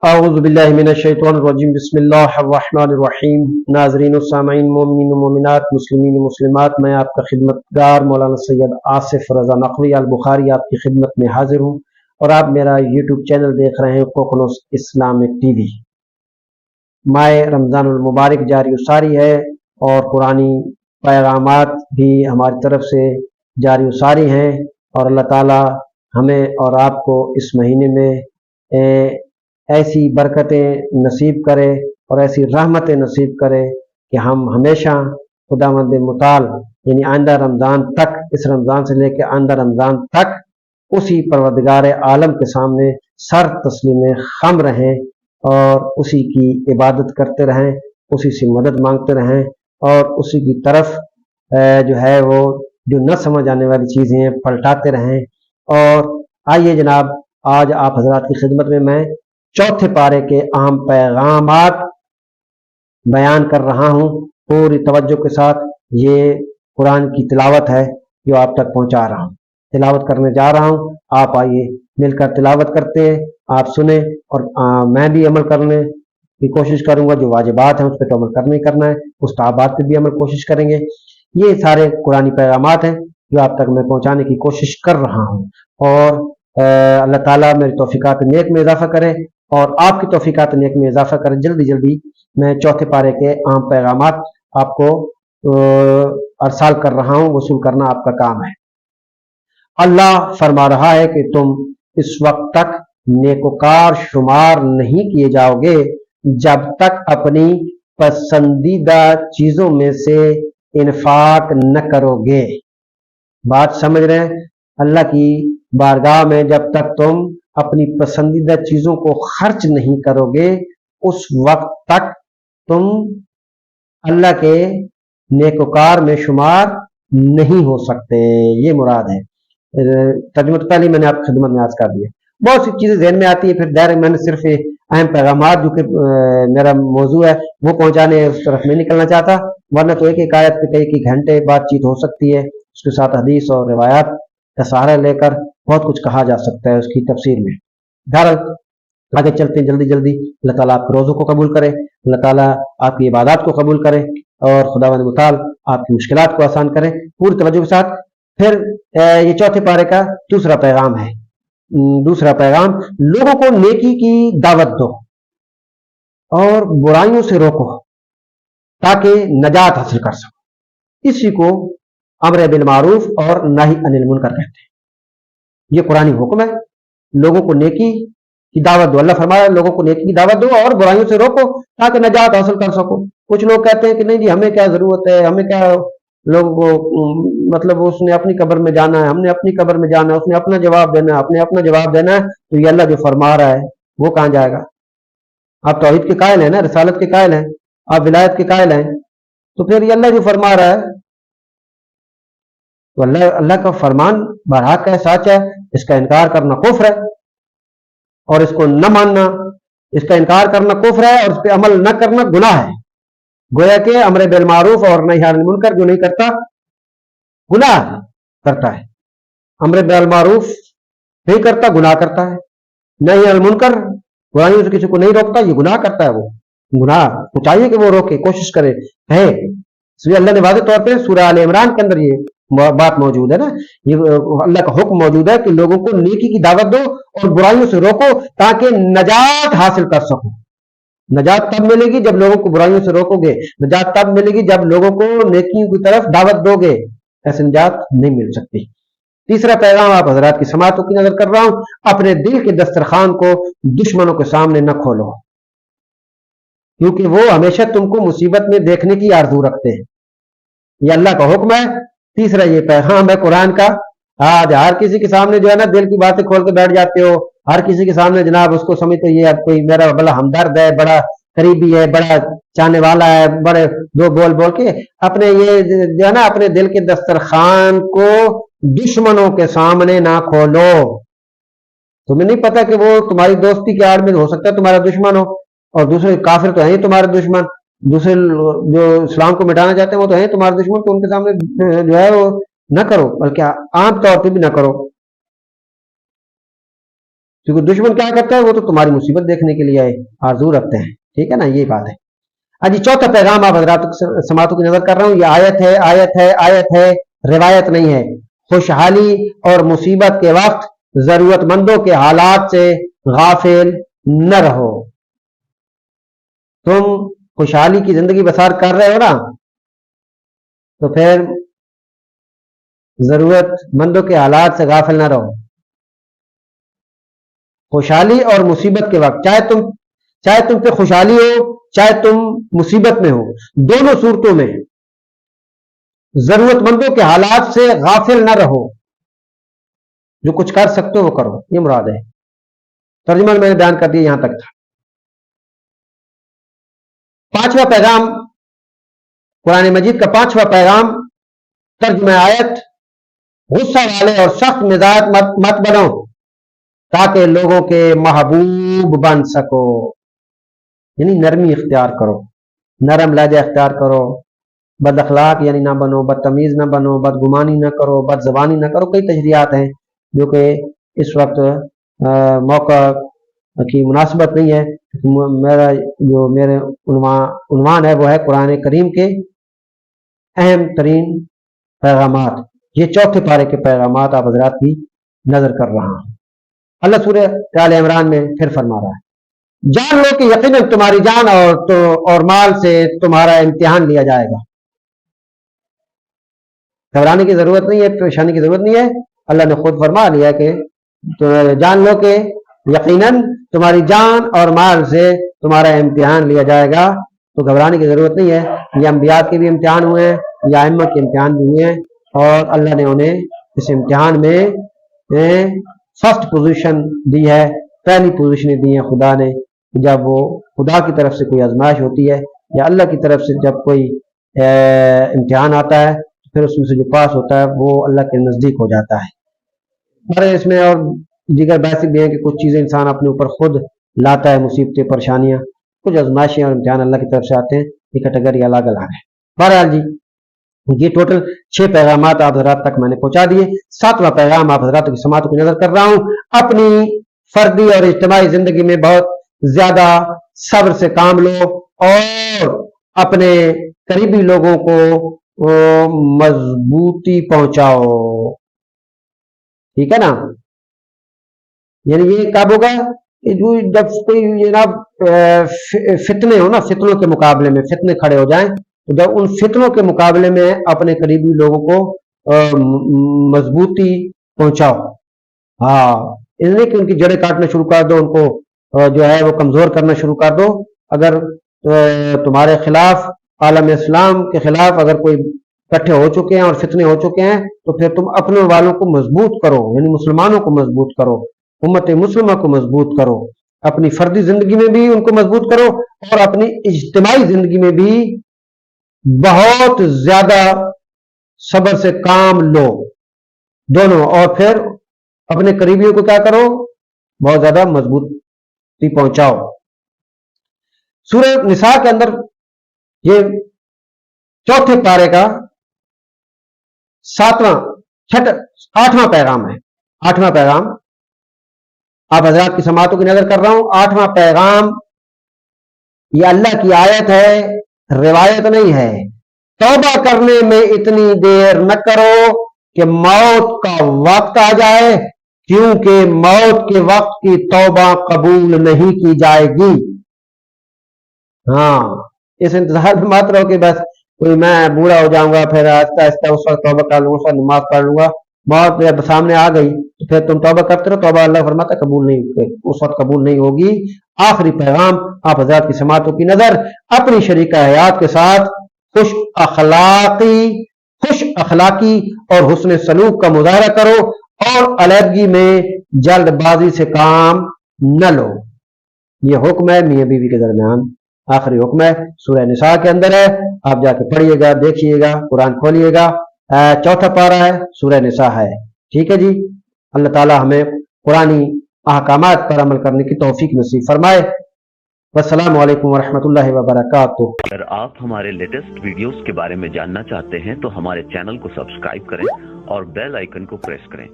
اعوذ باللہ من الشیطان الرجیم بسم اللہ الرحمن الرحیم۔ ناظرین و سامعین، مومنین و مومنات، مسلمین و مسلمات، میں آپ کا خدمتگار مولانا سید آصف رضا نقوی البخاری آپ کی خدمت میں حاضر ہوں، اور آپ میرا یوٹیوب چینل دیکھ رہے ہیں کوکنوس اسلامک ٹی وی۔ ماہ رمضان المبارک جاری و ساری ہے، اور قرآنی پیغامات بھی ہماری طرف سے جاری و ساری ہیں، اور اللہ تعالی ہمیں اور آپ کو اس مہینے میں ایسی برکتیں نصیب کرے اور ایسی رحمتیں نصیب کرے کہ ہم ہمیشہ خداوند متعال یعنی آئندہ رمضان تک، اس رمضان سے لے کے آئندہ رمضان تک اسی پروردگار عالم کے سامنے سر تسلیم خم رہیں اور اسی کی عبادت کرتے رہیں، اسی سے مدد مانگتے رہیں، اور اسی کی طرف جو ہے وہ جو نہ سمجھ آنے والی چیزیں ہیں پلٹاتے رہیں۔ اور آئیے جناب، آج آپ حضرات کی خدمت میں چوتھے پارے کے اہم پیغامات بیان کر رہا ہوں۔ پوری توجہ کے ساتھ یہ قرآن کی تلاوت ہے جو آپ تک پہنچا رہا ہوں، تلاوت کرنے جا رہا ہوں۔ آپ آئیے مل کر تلاوت کرتے ہیں، آپ سنیں، اور میں بھی عمل کرنے کی کوشش کروں گا۔ جو واجبات ہیں اس پہ تو عمل کرنا ہی کرنا ہے، مستحبات پہ بھی عمل کوشش کریں گے۔ یہ سارے قرآنی پیغامات ہیں جو آپ تک میں پہنچانے کی کوشش کر رہا ہوں، اور اللہ تعالیٰ میری توفیقات نیک میں اضافہ کرے اور آپ کی توفیقات نیک میں اضافہ کرے۔ جلدی جلدی میں چوتھے پارے کے اہم پیغامات آپ کو ارسال کر رہا ہوں، وصول کرنا آپ کا کام ہے۔ اللہ فرما رہا ہے کہ تم اس وقت تک نیکوکار شمار نہیں کیے جاؤ گے جب تک اپنی پسندیدہ چیزوں میں سے انفاق نہ کرو گے۔ بات سمجھ رہے ہیں؟ اللہ کی بارگاہ میں جب تک تم اپنی پسندیدہ چیزوں کو خرچ نہیں کرو گے، اس وقت تک تم اللہ کے نیکوکار میں شمار نہیں ہو سکتے۔ یہ مراد ہے۔ ترجمہ تو پہلے میں نے آپ کی خدمت میں عرض کر دیا۔ بہت سی چیزیں ذہن میں آتی ہیں، پھر ڈائریکٹ میں نے صرف اہم پیغامات جو کہ میرا موضوع ہے وہ پہنچانے، اس طرف میں نکلنا چاہتا، ورنہ تو ایک ایک آیت پہ کئی گھنٹے بات چیت ہو سکتی ہے، اس کے ساتھ حدیث اور روایات کا سہارا لے کر بہت کچھ کہا جا سکتا ہے اس کی تفسیر میں۔ آگے چلتے ہیں جلدی جلدی۔ اللہ تعالیٰ آپ کے روزوں کو قبول کرے، اللہ تعالیٰ آپ کی عبادات کو قبول کرے، اور خداوند متعال آپ کی مشکلات کو آسان کرے۔ پوری توجہ کے ساتھ پھر یہ چوتھے پارے کا دوسرا پیغام ہے۔ دوسرا پیغام، لوگوں کو نیکی کی دعوت دو اور برائیوں سے روکو تاکہ نجات حاصل کر سکو۔ اسی کو امر بالمعروف اور نہی عن المنکر کہتے ہیں۔ یہ قرآنی حکم ہے، لوگوں کو نیکی کی دعوت دو۔ اللہ فرمایا لوگوں کو نیکی کی دعوت دو اور برائیوں سے روکو تاکہ نجات حاصل کر سکو۔ کچھ لوگ کہتے ہیں کہ نہیں جی ہمیں کیا ضرورت ہے، ہمیں کیا، لوگوں کو مطلب اس نے اپنی قبر میں جانا ہے، ہم نے اپنی قبر میں جانا ہے، اس نے اپنا جواب دینا ہے، اپنے اپنا جواب دینا ہے، تو یہ اللہ جو فرما رہا ہے وہ کہاں جائے گا؟ آپ توحید کے قائل ہیں نا، رسالت کے قائل ہیں، آپ ولایت کے قائل ہیں، تو پھر یہ اللہ جو فرما رہا ہے تو اللہ کا فرمان برحق ہے، سچ ہے، اس کا انکار کرنا کفر ہے، اور اس کو نہ ماننا، اس کا انکار کرنا کفر ہے، اور اس پہ عمل نہ کرنا گناہ ہے۔ گویا کہ امر بالمعروف اور نہی عن المنکر جو نہیں کرتا گناہ کرتا ہے، امر بالمعروف نہیں کرتا گناہ کرتا ہے، نہی عن المنکر برائیوں سے کسی کو نہیں روکتا یہ گناہ کرتا ہے۔ وہ گناہ کو چاہیے کہ وہ روکے، کوشش کرے ہے۔ اس لیے اللہ نے واضح طور پہ سورہ آل عمران کے اندر یہ بات موجود ہے نا، یہ اللہ کا حکم موجود ہے کہ لوگوں کو نیکی کی دعوت دو اور برائیوں سے روکو تاکہ نجات حاصل کر سکو۔ نجات تب ملے گی جب لوگوں کو برائیوں سے روکو گے، نجات تب ملے گی جب لوگوں کو نیکیوں کی طرف دعوت دو گے، ایسے نجات نہیں مل سکتی۔ تیسرا پیغام آپ حضرات کی سماعتوں کی نظر کر رہا ہوں، اپنے دل کے دسترخوان کو دشمنوں کے سامنے نہ کھولو، کیونکہ وہ ہمیشہ تم کو مصیبت میں دیکھنے کی آرزو رکھتے ہیں۔ یہ اللہ کا حکم ہے، تیسرا یہ پیغام ہے قرآن کا۔ آج ہر کسی کے سامنے جو ہے نا دل کی باتیں کھول کے بیٹھ جاتے ہو، ہر کسی کے سامنے جناب اس کو سمجھتے یہ کوئی میرا بڑا ہمدرد ہے، بڑا قریبی ہے، بڑا چاہنے والا ہے، بڑے دو بول بول کے اپنے یہ جو ہے نا اپنے دل کے دسترخوان کو دشمنوں کے سامنے نہ کھولو۔ تمہیں نہیں پتا کہ وہ تمہاری دوستی کے آڑ میں ہو سکتا ہے تمہارا دشمن ہو، اور دوسرے کافر تو ہیں ہی تمہارے دشمن، دوسرے جو اسلام کو مٹانا چاہتے ہیں وہ تو ہیں تمہارے دشمن، تو ان کے سامنے جو ہے وہ نہ کرو، بلکہ عام طور پہ بھی نہ کرو۔ کیونکہ دشمن کیا کرتا ہے, وہ تو تمہاری مصیبت دیکھنے کے لیے آرزو رکھتے ہیں. ٹھیک ہے نا, یہ بات ہے. جی چوتھا پیغام آپ حضرات سماعتوں کی نظر کر رہا ہوں. یہ آیت ہے, روایت نہیں ہے. خوشحالی اور مصیبت کے وقت ضرورت مندوں کے حالات سے غافل نہ رہو. تم خوشحالی کی زندگی بسر کر رہے ہو نا, تو پھر ضرورت مندوں کے حالات سے غافل نہ رہو. خوشحالی اور مصیبت کے وقت, چاہے تم پہ خوشحالی ہو, چاہے تم مصیبت میں ہو, دونوں صورتوں میں ضرورت مندوں کے حالات سے غافل نہ رہو. جو کچھ کر سکتے ہو وہ کرو, یہ مراد ہے. ترجمہ میں نے بیان کر دیا, یہاں تک تھا. پانچواں پیغام, قرآن مجید کا پانچواں پیغام, ترجمہ آیت, غصہ والے اور سخت مزاج مت بنو تاکہ لوگوں کے محبوب بن سکو. یعنی نرمی اختیار کرو, نرم لہجہ اختیار کرو, بد اخلاق یعنی نہ بنو, بدتمیز نہ بنو, بدگمانی نہ کرو, بد زبانی نہ کرو. کئی تشریحات ہیں جو کہ اس وقت موقع کی مناسبت نہیں ہے. میرے عنوان ہے وہ ہے قرآن کریم کے اہم ترین پیغامات. یہ چوتھے پارے کے پیغامات آپ حضرات کی نظر کر رہا ہوں. اللہ سورہ آل عمران میں پھر فرما رہا ہے, جان لو کہ یقیناً تمہاری جان اور مال سے تمہارا امتحان لیا جائے گا. گھبرانے کی ضرورت نہیں ہے, پریشانی کی ضرورت نہیں ہے. اللہ نے خود فرما لیا کہ جان لو کہ یقیناً تمہاری جان اور مال سے تمہارا امتحان لیا جائے گا. تو گھبرانے کی ضرورت نہیں ہے. یہ انبیاء کے بھی امتحان ہوئے ہیں, یا ائمہ کے امتحان بھی ہوئے ہیں, اور اللہ نے انہیں اس امتحان میں فرسٹ پوزیشن دی ہے, پہلی پوزیشن دی ہے خدا نے. جب وہ خدا کی طرف سے کوئی آزمائش ہوتی ہے یا اللہ کی طرف سے جب کوئی امتحان آتا ہے, پھر اس میں سے جو پاس ہوتا ہے وہ اللہ کے نزدیک ہو جاتا ہے. اس میں اور دیگر بحث بھی ہیں کہ کچھ چیزیں انسان اپنے اوپر خود لاتا ہے, مصیبتیں, پریشانیاں, کچھ آزمائشیں اور امتحان اللہ کی طرف سے آتے ہیں. یہ کیٹیگری الگ الگ ہے. بہرحال جی, یہ ٹوٹل 6 پیغامات آپ حضرات تک میں نے پہنچا دیے. 7واں پیغام آپ حضرات کی سماعتوں کی نظر کر رہا ہوں. اپنی فردی اور اجتماعی زندگی میں بہت زیادہ صبر سے کام لو اور اپنے قریبی لوگوں کو مضبوطی پہنچاؤ. ٹھیک ہے نا, یعنی یہ کب ہوگا کہ جب کوئی جناب فتنے ہو نا, فتنوں کے مقابلے میں فتنے کھڑے ہو جائیں, تو جب ان فتنوں کے مقابلے میں اپنے قریبی لوگوں کو مضبوطی پہنچاؤ. ہاں, اس لیے کہ ان کی جڑیں کاٹنا شروع کر دو, ان کو جو ہے وہ کمزور کرنا شروع کر دو. اگر تمہارے خلاف, عالم اسلام کے خلاف اگر کوئی اکٹھے ہو چکے ہیں اور فتنے ہو چکے ہیں, تو پھر تم اپنے والوں کو مضبوط کرو, یعنی مسلمانوں کو مضبوط کرو, امت مسلمہ کو مضبوط کرو. اپنی فردی زندگی میں بھی ان کو مضبوط کرو اور اپنی اجتماعی زندگی میں بھی بہت زیادہ صبر سے کام لو دونوں. اور پھر اپنے قریبیوں کو کیا کرو, بہت زیادہ مضبوطی پہنچاؤ. سورہ نساء کے اندر یہ چوتھے پارے کا 8واں پیغام ہے. 8واں پیغام آپ حضرات کی سماعتوں کی نظر کر رہا ہوں. 8واں پیغام یہ اللہ کی آیت ہے, روایت نہیں ہے. توبہ کرنے میں اتنی دیر نہ کرو کہ موت کا وقت آ جائے, کیونکہ موت کے وقت کی توبہ قبول نہیں کی جائے گی. ہاں, اس انتظار میں مت رہو کہ بس کوئی میں بوڑھا ہو جاؤں گا پھر آہستہ آہستہ اس وقت توبہ کر لوں گا, اس وقت نماز پڑھ لوں گا. موت جب سامنے آ گئی تو پھر تم توبہ کرتے رہو. توبہ اللہ فرماتا ہے قبول نہیں, اس وقت قبول نہیں ہوگی. آخری پیغام آپ حضرات کی سماعتوں کی نظر, اپنی شریکہ حیات کے ساتھ خوش اخلاقی اور حسن سلوک کا مظاہرہ کرو اور علیحدگی میں جلد بازی سے کام نہ لو. یہ حکم ہے میاں بیوی کے درمیان, آخری حکم ہے, سورہ نساء کے اندر ہے. آپ جا کے پڑھیے گا, دیکھیے گا, قرآن کھولیے گا. چوتھا پارہ ہے, سورہ نساء ہے. ٹھیک ہے جی, اللہ تعالی ہمیں قرآنی احکامات پر عمل کرنے کی توفیق نصیب فرمائے. والسلام علیکم ورحمۃ اللہ وبرکاتہ. اگر آپ ہمارے لیٹسٹ ویڈیوز کے بارے میں جاننا چاہتے ہیں تو ہمارے چینل کو سبسکرائب کریں اور بیل آئیکن کو پریس کریں.